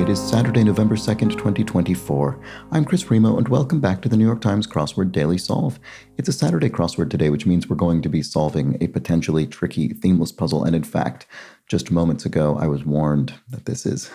It is Saturday, November 2nd, 2024. I'm Chris Remo, and welcome back to the New York Times Crossword Daily Solve. It's a Saturday crossword today, which means we're going to be solving a potentially tricky, themeless puzzle. And in fact, just moments ago, I was warned that this is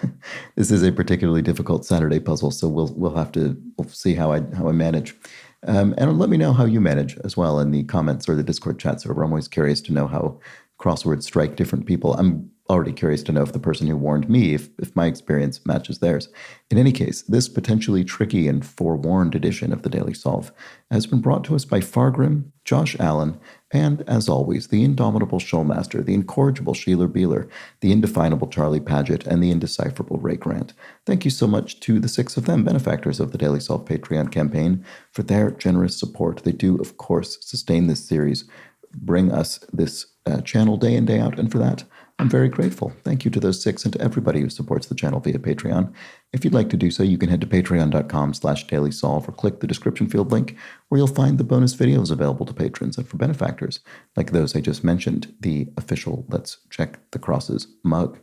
a particularly difficult Saturday puzzle. So we'll see how I manage. And let me know how you manage as well in the comments or the Discord chat server. I'm always curious to know how crosswords strike different people. I'm already curious to know if the person who warned me, if my experience matches theirs. In any case, this potentially tricky and forewarned edition of the Daily Solve has been brought to us by Fargrim, Josh Allen, and, as always, the indomitable Showmaster, the incorrigible Sheeler Beeler, the indefinable Charlie Paget, and the indecipherable Ray Grant. Thank you so much to the 6 of them, benefactors of the Daily Solve Patreon campaign, for their generous support. They do, of course, sustain this series, bring us this channel day in, day out, and for that, I'm very grateful. Thank you to those 6 and to everybody who supports the channel via Patreon. If you'd like to do so, you can head to patreon.com/dailysolve or click the description field link where you'll find the bonus videos available to patrons and for benefactors, like those I just mentioned, the official Let's Check the Crosses mug.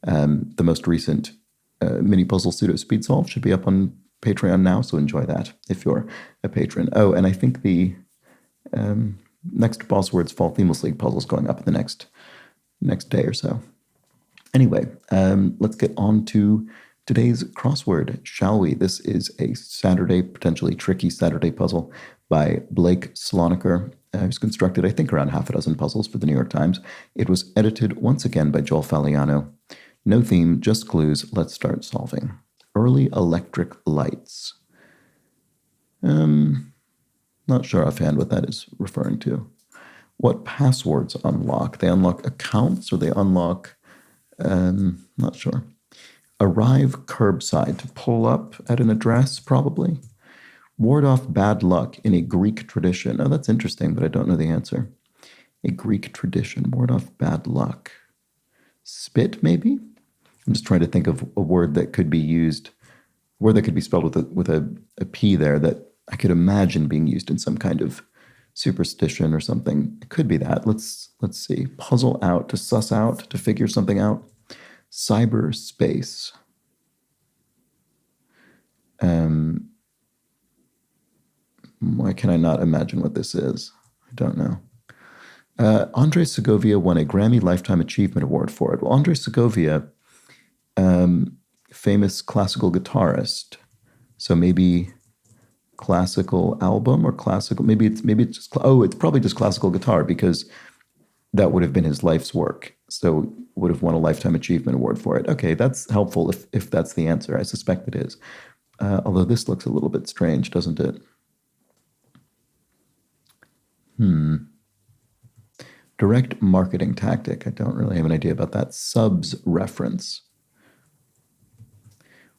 The most recent mini puzzle pseudo speed solve should be up on Patreon now, so enjoy that if you're a patron. Oh, and I think the next Boss Words Fall Themeless League puzzle is going up in the next day or so. Anyway, let's get on to today's crossword, shall we? This is a Saturday, potentially tricky Saturday puzzle by Blake Slonaker. It was constructed, I think, around half a dozen puzzles for the New York Times. It was edited once again by Joel Faliano. No theme, just clues. Let's start solving. Early electric lights. Not sure offhand what that is referring to. What passwords unlock? They unlock accounts or they unlock, not sure. Arrive curbside, to pull up at an address, probably. Ward off bad luck in a Greek tradition. Oh, that's interesting, but I don't know the answer. A Greek tradition, ward off bad luck. Spit, maybe? I'm just trying to think of a word that could be used, a word that could be spelled with a P there that I could imagine being used in some kind of superstition or something. It could be that. Let's see. Puzzle out, to suss out, to figure something out. Cyberspace. Why can I not imagine what this is? I don't know. Andres Segovia won a Grammy Lifetime Achievement Award for it. Well, Andres Segovia, famous classical guitarist. So maybe classical album or classical, maybe it's just, it's probably just classical guitar, because that would have been his life's work, so would have won a Lifetime Achievement Award for it. Okay, that's helpful if that's the answer. I suspect it is, although this looks a little bit strange, doesn't it? Direct marketing tactic. I don't really have an idea about that. Subs reference.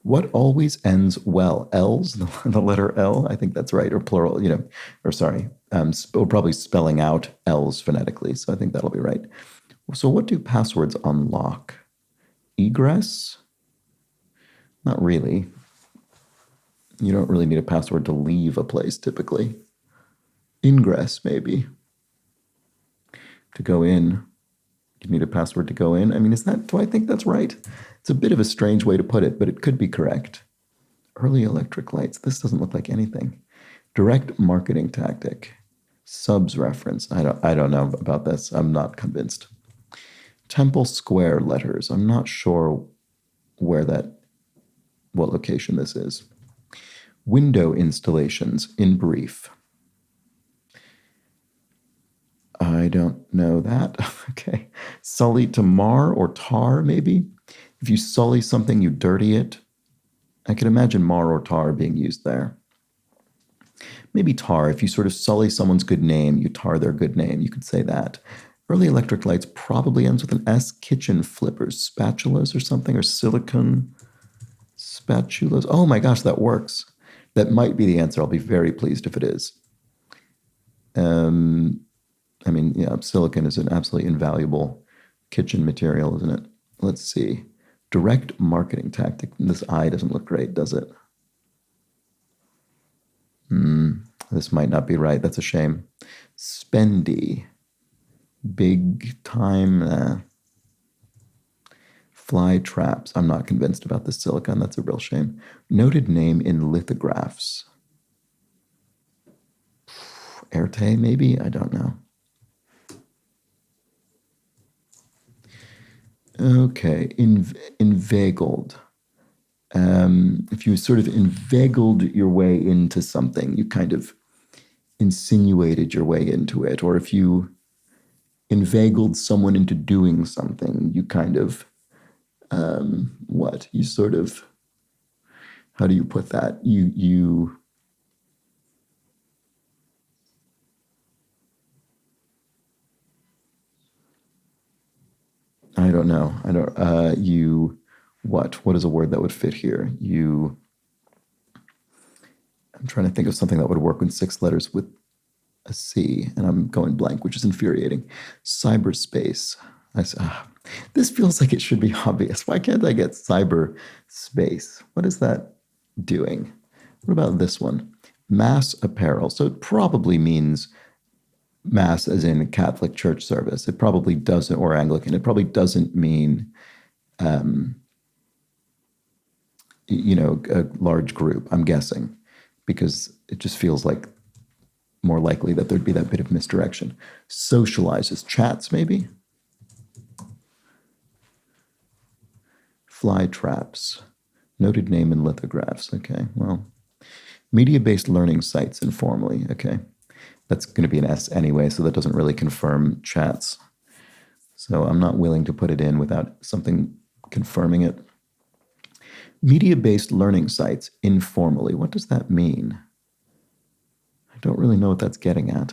What always ends well? L's, the letter L, I think that's right, or plural, or probably spelling out L's phonetically, so I think that'll be right. So what do passwords unlock? Egress? Not really. You don't really need a password to leave a place, typically. Ingress, maybe. To go in. You need a password to go in. I mean, do I think that's right? It's a bit of a strange way to put it, but it could be correct. Early electric lights. This doesn't look like anything. Direct marketing tactic. Subs reference. I don't know about this. I'm not convinced. Temple Square letters. I'm not sure what location this is. Window installations, in brief. I don't know that. Okay. Sully to mar or tar, maybe? If you sully something, you dirty it. I can imagine mar or tar being used there. Maybe tar. If you sort of sully someone's good name, you tar their good name. You could say that. Early electric lights probably ends with an S. Kitchen flippers, spatulas or something, or silicone spatulas. Oh my gosh, that works. That might be the answer. I'll be very pleased if it is. I mean, yeah, silicon is an absolutely invaluable kitchen material, isn't it? Let's see. Direct marketing tactic. This eye doesn't look great, does it? This might not be right. That's a shame. Spendy. Big time. Fly traps. I'm not convinced about this silicon. That's a real shame. Noted name in lithographs. Erte, maybe? I don't know. Okay, inveigled. If you sort of inveigled your way into something, you kind of insinuated your way into it. Or if you inveigled someone into doing something, you kind of, you sort of, how do you put that? I don't know. What is a word that would fit here? I'm trying to think of something that would work in 6 letters with a C, and I'm going blank, which is infuriating. Cyberspace. This feels like it should be obvious. Why can't I get cyberspace? What is that doing? What about this one? Mass apparel. So it probably means mass as in Catholic church service. It probably doesn't, or Anglican. It probably doesn't mean, a large group, I'm guessing, because it just feels like more likely that there'd be that bit of misdirection. Socializes. Chats, maybe? Fly traps. Noted name in lithographs. Okay, well. Media-based learning sites informally. Okay. That's going to be an S anyway, so that doesn't really confirm chats. So I'm not willing to put it in without something confirming it. Media-based learning sites informally. What does that mean? I don't really know what that's getting at.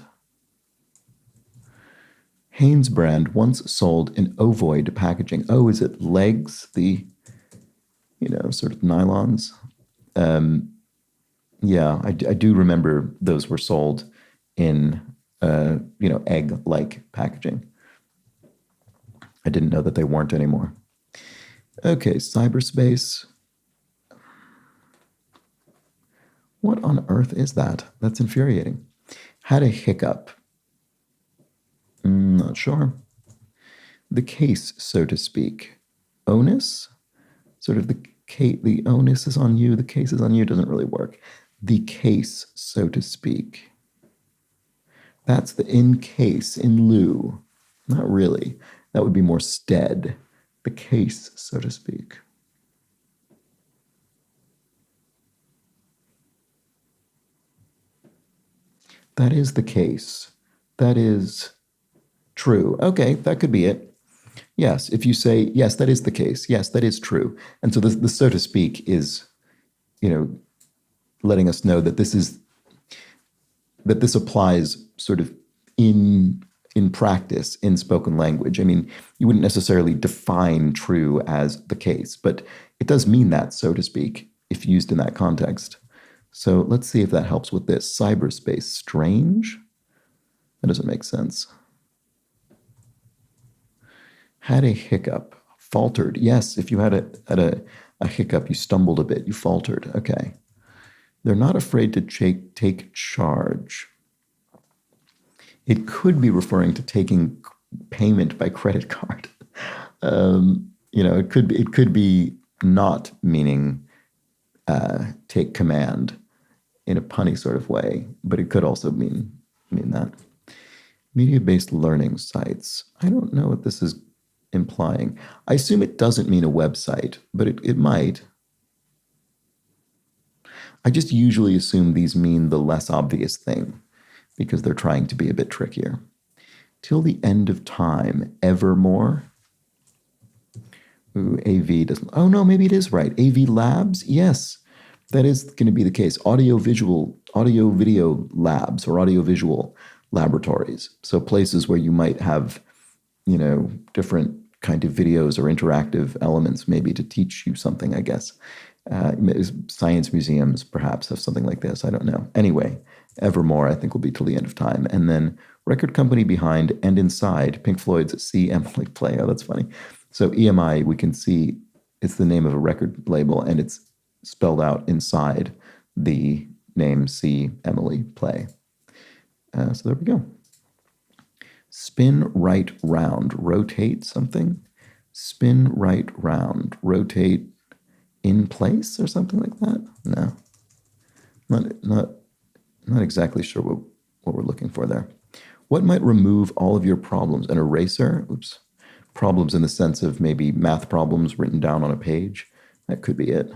Hanes brand once sold in ovoid packaging. Oh, is it legs? The, sort of nylons? Yeah, I do remember those were sold in, egg-like packaging. I didn't know that they weren't anymore. Okay, cyberspace. What on earth is that? That's infuriating. Had a hiccup. Not sure. The case, so to speak. Onus? Sort of the onus is on you, the case is on you, doesn't really work. The case, so to speak. That's the in case, in lieu. Not really. That would be more stead. The case, so to speak. That is the case. That is true. Okay, that could be it. Yes, if you say, yes, that is the case. Yes, that is true. And so the so to speak is, letting us know that this applies sort of in practice, in spoken language. I mean, you wouldn't necessarily define true as the case, but it does mean that, so to speak, if used in that context. So let's see if that helps with this. Cyberspace, strange? That doesn't make sense. Had a hiccup, faltered. Yes, if you had a hiccup, you stumbled a bit, you faltered. Okay. They're not afraid to take charge. It could be referring to taking payment by credit card. It could be not meaning take command in a punny sort of way, but it could also mean that. Media-based learning sites. I don't know what this is implying. I assume it doesn't mean a website, but it might. I just usually assume these mean the less obvious thing because they're trying to be a bit trickier. Till the end of time, evermore. Ooh, AV doesn't. Oh no, maybe it is right. AV Labs? Yes, that is going to be the case. Audio video labs or audio-visual laboratories. So places where you might have, different kind of videos or interactive elements maybe to teach you something, I guess. Science museums perhaps have something like this. I don't know. Anyway, evermore I think will be till the end of time. And then record company behind and inside Pink Floyd's See Emily Play. Oh, that's funny. So EMI, we can see it's the name of a record label and it's spelled out inside the name See Emily Play. So there we go. Spin right round, rotate something. Spin right round. Rotate in place or something like that? No. Not exactly sure what we're looking for there. What might remove all of your problems? An eraser? Oops. Problems in the sense of maybe math problems written down on a page. That could be it.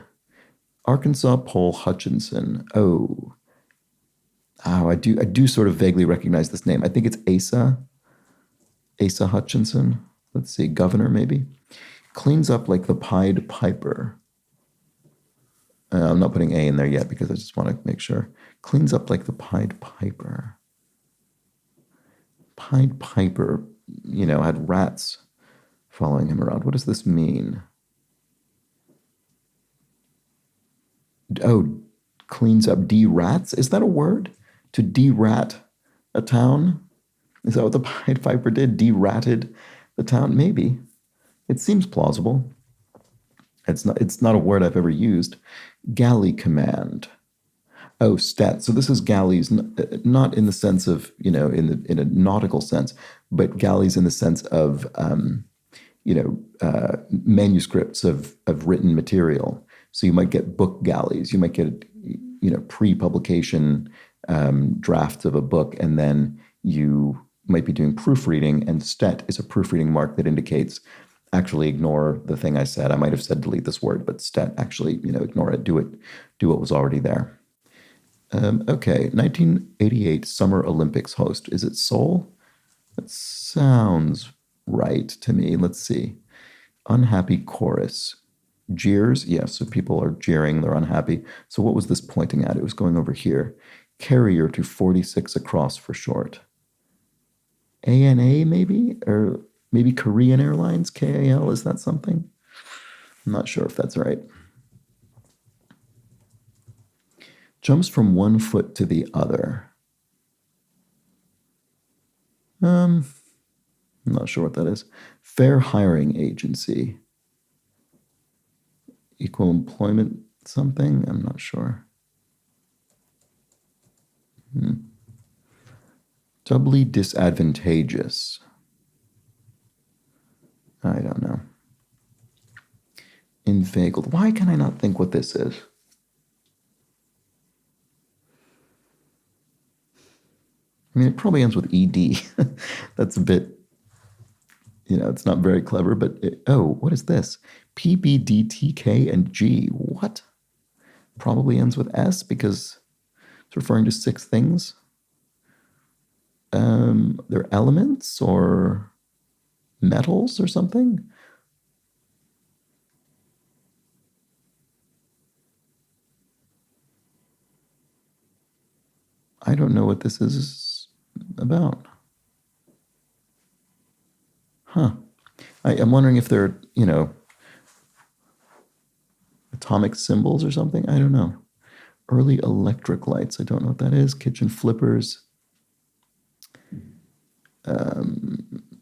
Arkansas Paul Hutchinson. Oh, I do sort of vaguely recognize this name. I think it's Asa Hutchinson. Let's see, governor maybe. Cleans up like the Pied Piper. I'm not putting A in there yet because I just want to make sure. Cleans up like the Pied Piper. Pied Piper, had rats following him around. What does this mean? Oh, cleans up, de-rats? Is that a word? To de-rat a town? Is that what the Pied Piper did? De-ratted the town? Maybe. It seems plausible. It's not a word I've ever used. Galley command. Oh, stat. So this is galleys, not in the sense of, in a nautical sense, but galleys in the sense of, manuscripts of written material. So you might get book galleys. You might get, pre-publication drafts of a book, and then you might be doing proofreading, and stat is a proofreading mark that indicates actually ignore the thing I said. I might have said delete this word, but stat actually, ignore it. Do what was already there. Okay, 1988 Summer Olympics host. Is it Seoul? That sounds right to me. Let's see. Unhappy chorus. Jeers? Yes, so people are jeering. They're unhappy. So what was this pointing at? It was going over here. Carrier to 46 across for short. ANA maybe? Or maybe Korean Airlines? KAL? Is that something? I'm not sure if that's right. Jumps from one foot to the other. I'm not sure what that is. Fair hiring agency. Equal employment something? I'm not sure. Doubly disadvantageous. I don't know. Inveigled. Why can I not think what this is? I mean, it probably ends with ED. That's a bit, it's not very clever, but what is this? PBDTK and G. What? Probably ends with S because it's referring to 6 things. They're elements or metals or something. I don't know what this is about. Huh. I'm wondering if they're, atomic symbols or something. I don't know. Early electric lights. I don't know what that is. Kitchen flippers.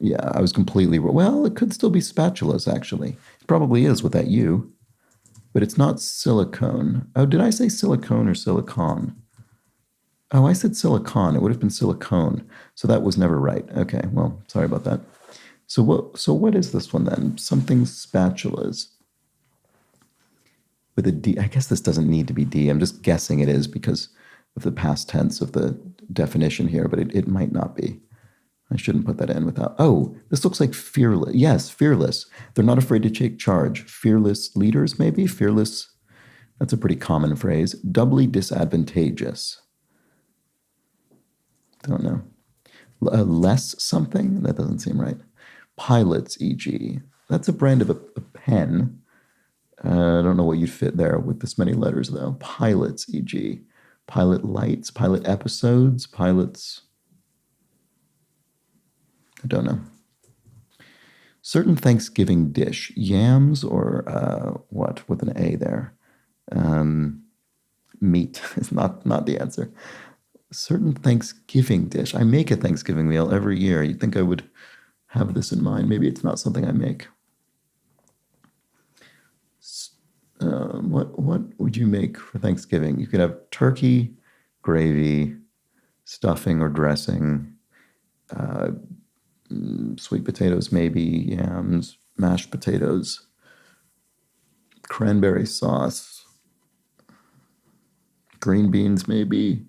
Yeah, I was completely wrong. Well, it could still be spatulas, actually. It probably is with that U. But it's not silicone. Oh, did I say silicone or silicon? Oh, I said silicon. It would have been silicone. So that was never right. Okay, well, sorry about that. So what is this one then? Something spatulas. With a D. I guess this doesn't need to be D. I'm just guessing it is because of the past tense of the definition here, but it might not be. I shouldn't put that in without. Oh, this looks like fearless. Yes, fearless. They're not afraid to take charge. Fearless leaders, maybe? Fearless. That's a pretty common phrase. Doubly disadvantageous. Don't know. Less something? That doesn't seem right. Pilots, e.g. That's a brand of a pen. I don't know what you'd fit there with this many letters, though. Pilots, e.g. Pilot lights, pilot episodes, pilots. I don't know. Certain Thanksgiving dish. Yams or what? With an A there. Meat is not the answer. Certain Thanksgiving dish. I make a Thanksgiving meal every year. You'd think I would have this in mind. Maybe it's not something I make. What would you make for Thanksgiving? You could have turkey, gravy, stuffing or dressing, sweet potatoes, maybe, yams, mashed potatoes, cranberry sauce, green beans maybe,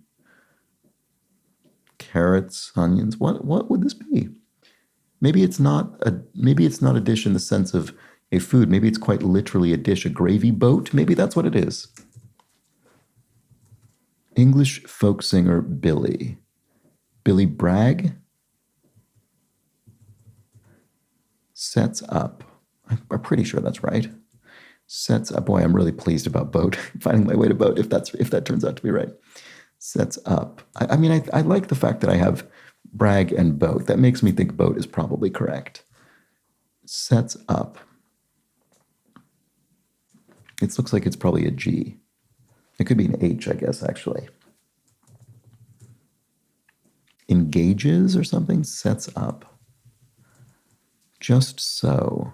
carrots, onions. What would this be? Maybe it's not a dish in the sense of a food. Maybe it's quite literally a dish, a gravy boat. Maybe that's what it is. English folk singer Billy. Billy Bragg sets up. I'm pretty sure that's right. Sets up. Boy, I'm really pleased about boat. Finding my way to boat, if that turns out to be right. Sets up. I mean, I like the fact that I have Bragg and boat. That makes me think boat is probably correct. Sets up. It looks like it's probably a G. It could be an H, I guess, actually. Engages or something? Sets up. Just so.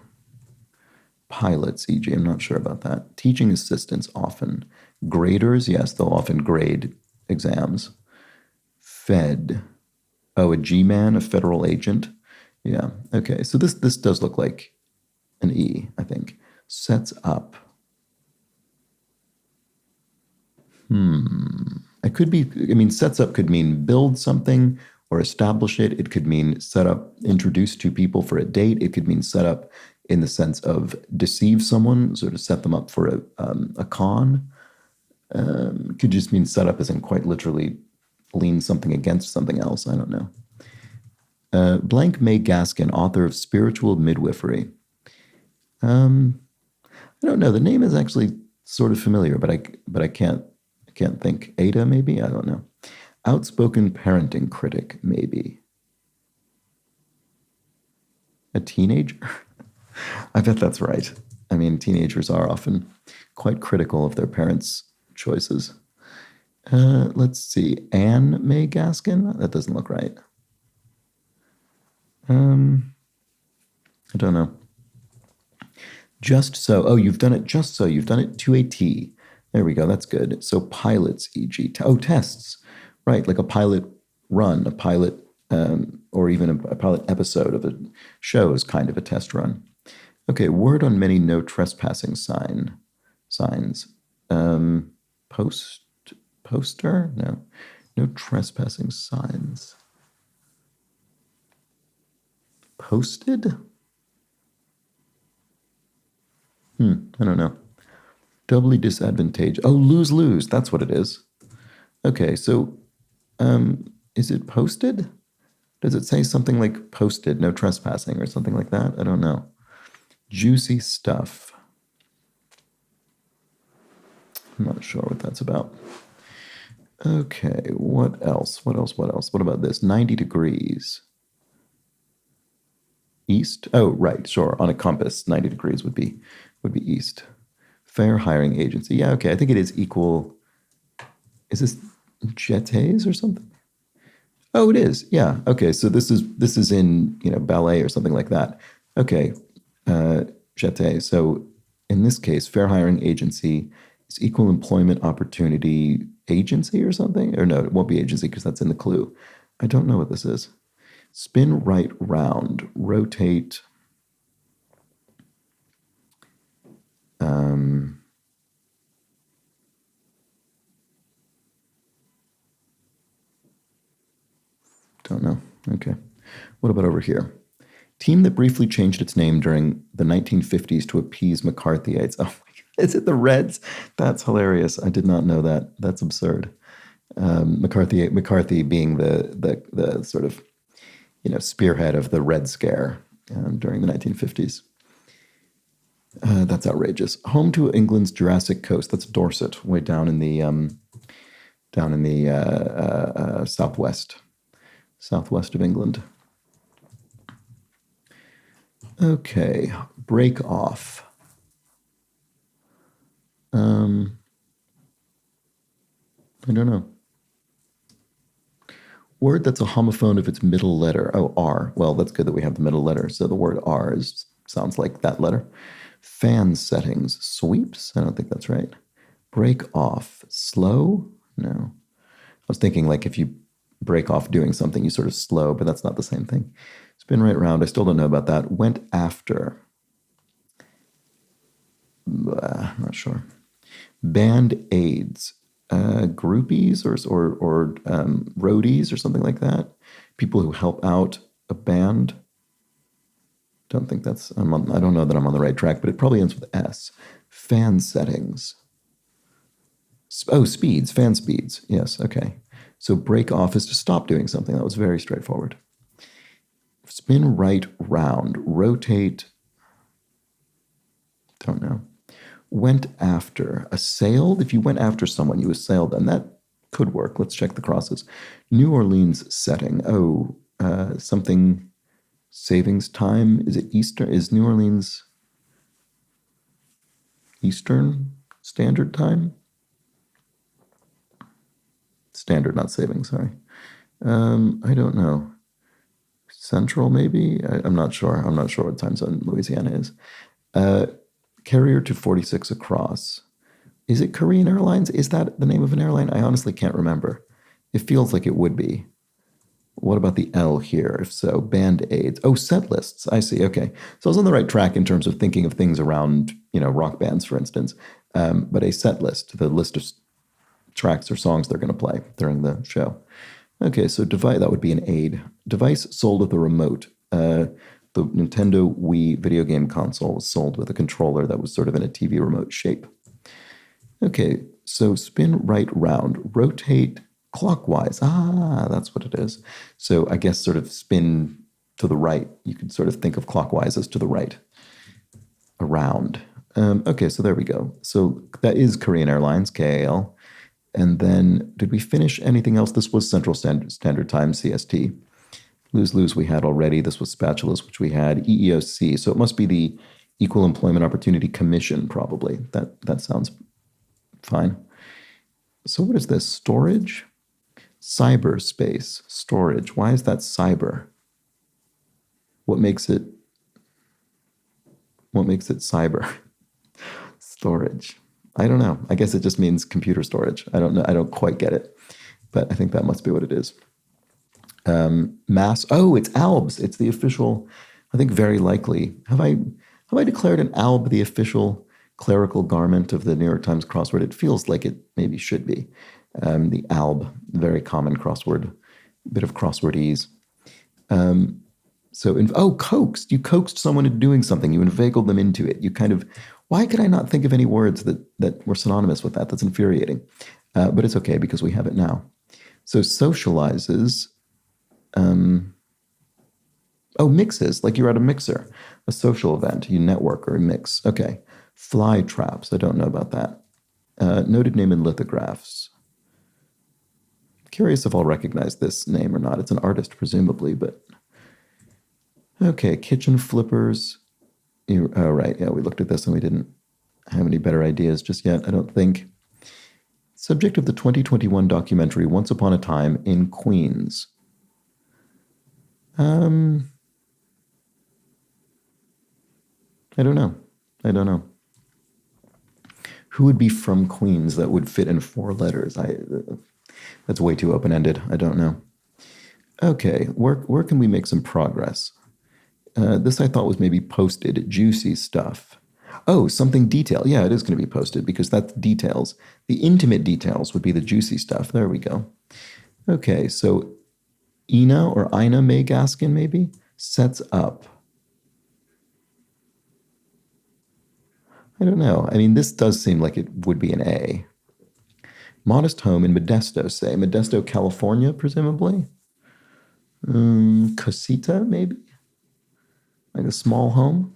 Pilots, e.g., I'm not sure about that. Teaching assistants often. Graders, yes, they'll often grade exams. Fed. Oh, a G-man, a federal agent. Yeah, okay. So this does look like an E, I think. Sets up. It could be, I mean, sets up could mean build something or establish it. It could mean set up, introduce two people for a date. It could mean set up in the sense of deceive someone, sort of set them up for a con. Could just mean set up as in quite literally lean something against something else. I don't know. Blank May Gaskin, author of Spiritual Midwifery. I don't know. The name is actually sort of familiar, but I can't think. Ada, maybe? I don't know. Outspoken parenting critic, maybe. A teenager? I bet that's right. I mean, teenagers are often quite critical of their parents' choices. Let's see. Anne May Gaskin? That doesn't look right. I don't know. Just so. Oh, you've done it just so. You've done it to a T. There we go. That's good. So pilots, e.g. Tests. Right, like a pilot run, a pilot, or even a pilot episode of a show is kind of a test run. Okay, word on many no trespassing signs. Poster? No trespassing signs. Posted? I don't know. Doubly disadvantaged. Oh, lose. That's what it is. Okay, so is it posted? Does it say something like posted, no trespassing, or something like that? I don't know. Juicy stuff. I'm not sure what that's about. Okay, what else? What about this? 90 degrees. East? Oh, right, sure. On a compass, 90 degrees would be east. Fair hiring agency. Yeah, okay. I think it is equal. Is this jetés or something? Oh, it is. Yeah. Okay. So this is in ballet or something like that. Okay. Jeté. So in this case, fair hiring agency is equal employment opportunity agency or something. Or no, it won't be agency because that's in the clue. I don't know what this is. Spin right round. Rotate. Don't know. Okay. What about over here? Team that briefly changed its name during the 1950s to appease McCarthyites. Oh my God. Is it the Reds? That's hilarious. I did not know that. That's absurd. McCarthy being the sort of spearhead of the Red Scare during the 1950s. That's outrageous. Home to England's Jurassic Coast. That's Dorset, way down in the southwest of England. Okay, break off. I don't know. Word that's a homophone of its middle letter. Oh, R. Well, that's good that we have the middle letter. So the word R sounds like that letter. Fan settings. Sweeps? I don't think that's right. Break off. Slow? No. I was thinking like if you break off doing something, you sort of slow, but that's not the same thing. Spin right round. I still don't know about that. Went after. I'm not sure. Band aids, groupies or roadies or something like that. People who help out a band. Don't think that's. I don't know that I'm on the right track, but it probably ends with S. Fan settings. Oh, speeds. Fan speeds. Yes. Okay. So break off is to stop doing something. That was very straightforward. Spin right round. Rotate. Don't know. Went after. Assailed. If you went after someone, you assailed them. That could work. Let's check the crosses. New Orleans setting. Oh, something. Savings time. Is it Eastern? Is New Orleans Eastern Standard Time? Standard, not savings, sorry. I don't know. Central, maybe? I'm not sure. I'm not sure what time zone Louisiana is. Carrier to 46 across. Is it Korean Airlines? Is that the name of an airline? I honestly can't remember. It feels like it would be. What about the L here? If so, band aids. Oh, set lists. I see. Okay. So I was on the right track in terms of thinking of things around, rock bands, for instance. But a set list, the list of tracks or songs they're going to play during the show. Okay, so device, that would be an aid. Device sold with a remote. The Nintendo Wii video game console was sold with a controller that was sort of in a TV remote shape. Okay, so spin right round. Rotate clockwise. Ah, that's what it is. So I guess sort of spin to the right. You could sort of think of clockwise as to the right. Around. Okay, so there we go. So that is Korean Airlines, KAL. And then, did we finish anything else? This was Central Standard Time, CST. Lose-lose we had already. This was spatulas, which we had. EEOC. So it must be the Equal Employment Opportunity Commission, probably. That sounds fine. So what is this? Storage? Cyberspace. Storage. Why is that cyber? What makes it cyber? Storage. I don't know. I guess it just means computer storage. I don't know. I don't quite get it, but I think that must be what it is. Mass. Oh, it's ALBS. It's the official. I think very likely. Have I declared an ALB the official clerical garment of the New York Times crossword? It feels like it maybe should be. The ALB, very common crossword, bit of crosswordese. Coaxed. You coaxed someone into doing something. You inveigled them into it. You kind of. Why could I not think of any words that were synonymous with that? That's infuriating. But it's okay because we have it now. So socializes. Mixes, like you're at a mixer, a social event, you network or mix. Okay. Fly traps. I don't know about that. Noted name in lithographs. Curious if I'll recognize this name or not. It's an artist, presumably, but. Okay. Kitchen flippers. Oh, right. Yeah, we looked at this and we didn't have any better ideas just yet, I don't think. Subject of the 2021 documentary Once Upon a Time in Queens. I don't know. Who would be from Queens that would fit in 4 letters? That's way too open-ended. I don't know. Okay, where can we make some progress? This I thought was maybe posted. Juicy stuff. Oh, something detailed. Yeah, it is going to be posted because that's details. The intimate details would be the juicy stuff. There we go. Okay, so Ina or Ina May Gaskin maybe sets up. I don't know. I mean, this does seem like it would be an A. Modest home in Modesto, say. Modesto, California, presumably. Cosita, maybe? Like a small home?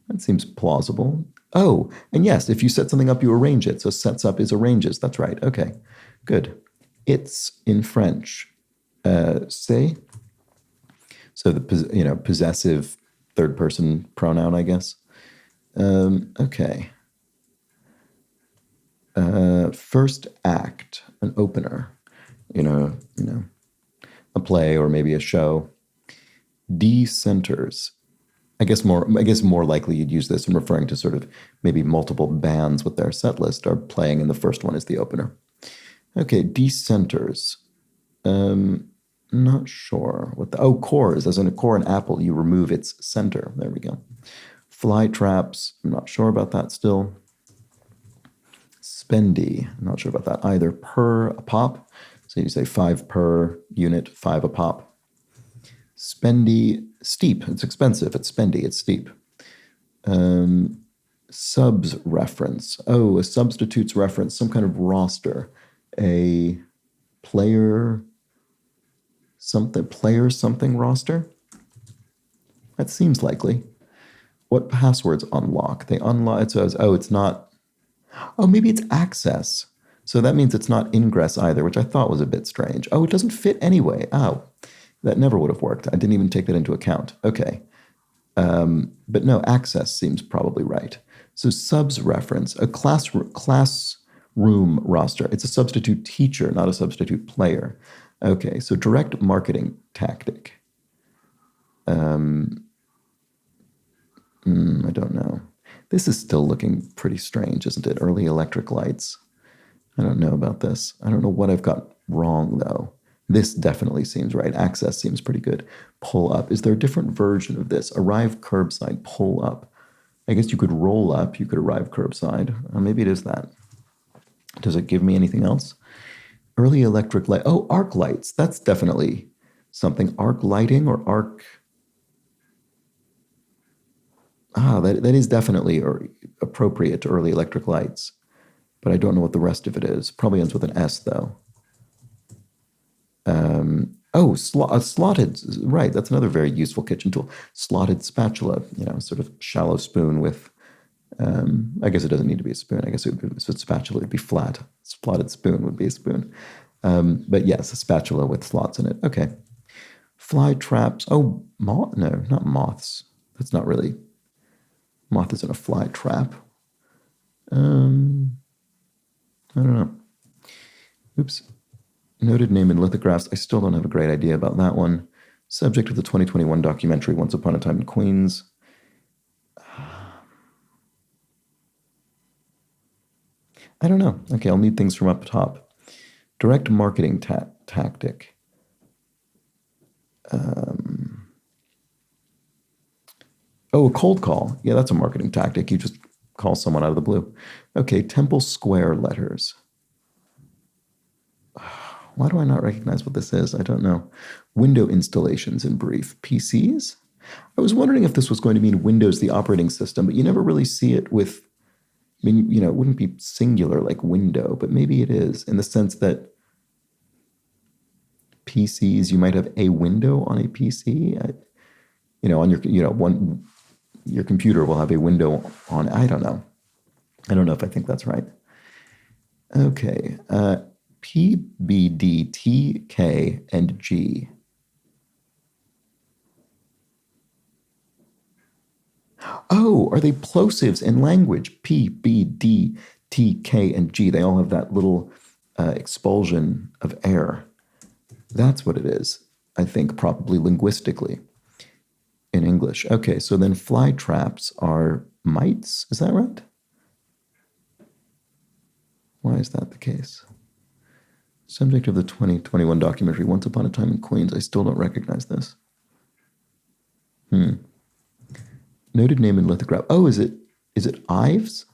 That seems plausible. Oh, and yes, if you set something up, you arrange it. So sets up is arranges. That's right. Okay, good. It's in French. C'est. So the possessive third person pronoun, I guess. Okay. First act, an opener. A play or maybe a show. Decenters. I guess more likely you'd use this in referring to sort of maybe multiple bands with their set list are playing and the first one is the opener. Okay, decenters. Not sure what cores, as in a core in Apple, you remove its center. There we go. Fly traps, I'm not sure about that still. Spendy, I'm not sure about that either. Per a pop, so you say 5 per unit, 5 a pop. Spendy, steep, it's expensive. It's spendy, it's steep. Subs reference, oh, a substitutes reference, some kind of roster. A player something roster? That seems likely. What passwords unlock? They unlock, it says, oh, it's not, oh, maybe it's access. So that means it's not ingress either, which I thought was a bit strange. Oh, it doesn't fit anyway. Oh, that never would have worked. I didn't even take that into account. Okay. But no, access seems probably right. So subs reference, a classroom roster. It's a substitute teacher, not a substitute player. Okay, so direct marketing tactic. I don't know. This is still looking pretty strange, isn't it? Early electric lights. I don't know about this. I don't know what I've got wrong, though. This definitely seems right. Access seems pretty good. Pull up. Is there a different version of this? Arrive curbside, pull up. I guess you could roll up. You could arrive curbside. Maybe it is that. Does it give me anything else? Early electric light. Oh, arc lights. That's definitely something. Arc lighting or arc. That is definitely appropriate to early electric lights. But I don't know what the rest of it is. Probably ends with an S, though. Slotted, right, that's another very useful kitchen tool. Slotted spatula, sort of shallow spoon with, I guess it doesn't need to be a spoon. I guess if it's a spatula, it'd be flat. Slotted spoon would be a spoon. But yes, a spatula with slots in it. Okay. Fly traps. Oh, no, not moths. That's not really, moth isn't a fly trap. I don't know. Oops. Noted name in lithographs. I still don't have a great idea about that one. Subject of the 2021 documentary Once Upon a Time in Queens. I don't know. Okay, I'll need things from up top. Direct marketing tactic. A cold call. Yeah, that's a marketing tactic. You just call someone out of the blue. Okay, Temple Square letters. Why do I not recognize what this is? I don't know. Window installations in brief. PCs? I was wondering if this was going to mean Windows, the operating system, but you never really see it with, it wouldn't be singular like window, but maybe it is in the sense that PCs, you might have a window on a PC. On your computer will have a window on, I don't know. I don't know if I think that's right. Okay. P, B, D, T, K, and G. Oh, are they plosives in language? P, B, D, T, K, and G. They all have that little expulsion of air. That's what it is, I think, probably linguistically in English. Okay, so then fly traps are mites. Is that right? Why is that the case? Subject of the 2021 documentary Once Upon a Time in Queens. I still don't recognize this. Noted name in lithograph. Oh, is it Ives?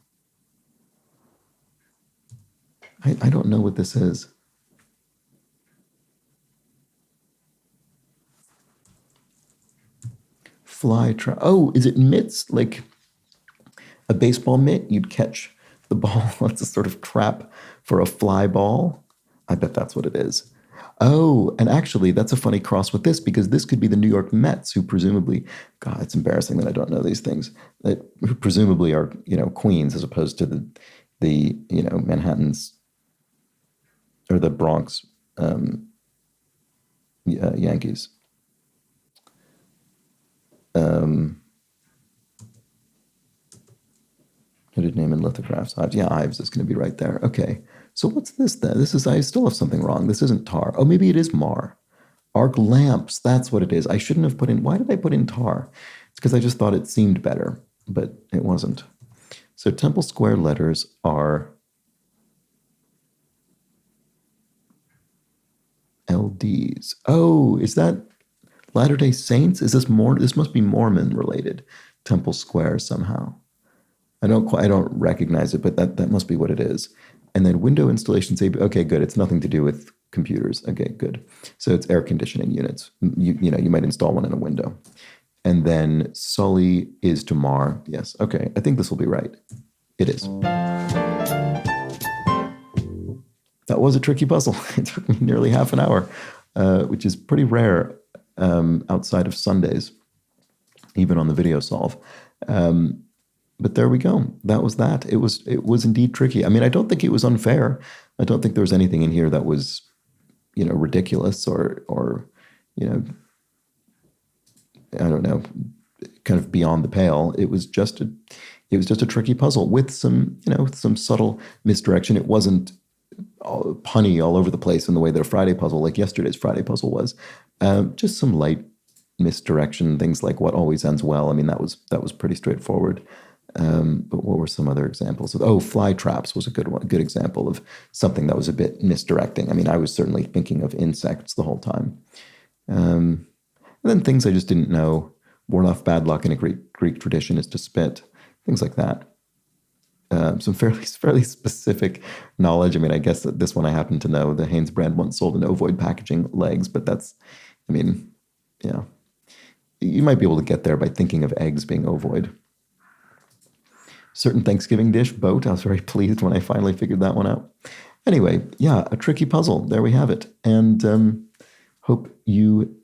I don't know what this is. Fly trap. Oh, is it mitts? Like a baseball mitt? You'd catch the ball. It's a sort of trap for a fly ball. I bet that's what it is. Oh, and actually, that's a funny cross with this because this could be the New York Mets, who presumably, God, it's embarrassing that I don't know these things, who presumably are, Queens as opposed to the Manhattan's or the Bronx Yankees. Noted name in lithographs. Ives. Yeah, Ives is going to be right there. Okay. So what's this then? I still have something wrong. This isn't tar. Oh, maybe it is mar. Arc lamps. That's what it is. I shouldn't have put in, why did I put in tar? It's because I just thought it seemed better, but it wasn't. So Temple Square letters are LDs. Oh, is that Latter-day Saints? Is this more? This must be Mormon related. Temple Square somehow. I don't recognize it, but that must be what it is. And then window installations. Okay, good. It's nothing to do with computers. Okay, good. So it's air conditioning units. You might install one in a window. And then Sully is to Mar. Yes. Okay. I think this will be right. It is. That was a tricky puzzle. It took me nearly half an hour, which is pretty rare outside of Sundays, even on the video solve. But there we go. That was that. It was indeed tricky. I mean, I don't think it was unfair. I don't think there was anything in here that was, ridiculous or I don't know, kind of beyond the pale. It was just a tricky puzzle with some, some subtle misdirection. It wasn't punny all over the place in the way that a Friday puzzle, like yesterday's Friday puzzle was. Just some light misdirection, things like what always ends well. I mean, that was pretty straightforward. But what were some other examples? Fly traps was a good example of something that was a bit misdirecting. I mean, I was certainly thinking of insects the whole time. And then things I just didn't know. Ward off bad luck in a Greek tradition is to spit. Things like that. Some fairly specific knowledge. I mean, I guess that this one I happen to know. The Hanes brand once sold an ovoid packaging legs, but yeah. You might be able to get there by thinking of eggs being ovoid. Certain Thanksgiving dish, boat. I was very pleased when I finally figured that one out. Anyway, yeah, a tricky puzzle. There we have it. And hope you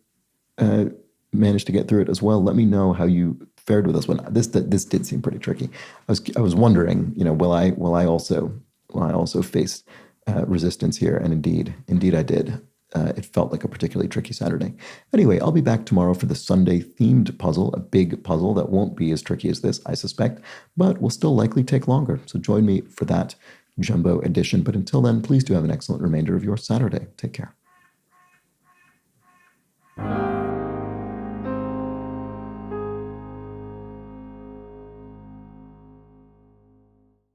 managed to get through it as well. Let me know how you fared with this one. This did seem pretty tricky. I was wondering, will I also face resistance here? And indeed I did. It felt like a particularly tricky Saturday. Anyway, I'll be back tomorrow for the Sunday-themed puzzle, a big puzzle that won't be as tricky as this, I suspect, but will still likely take longer. So join me for that jumbo edition. But until then, please do have an excellent remainder of your Saturday. Take care.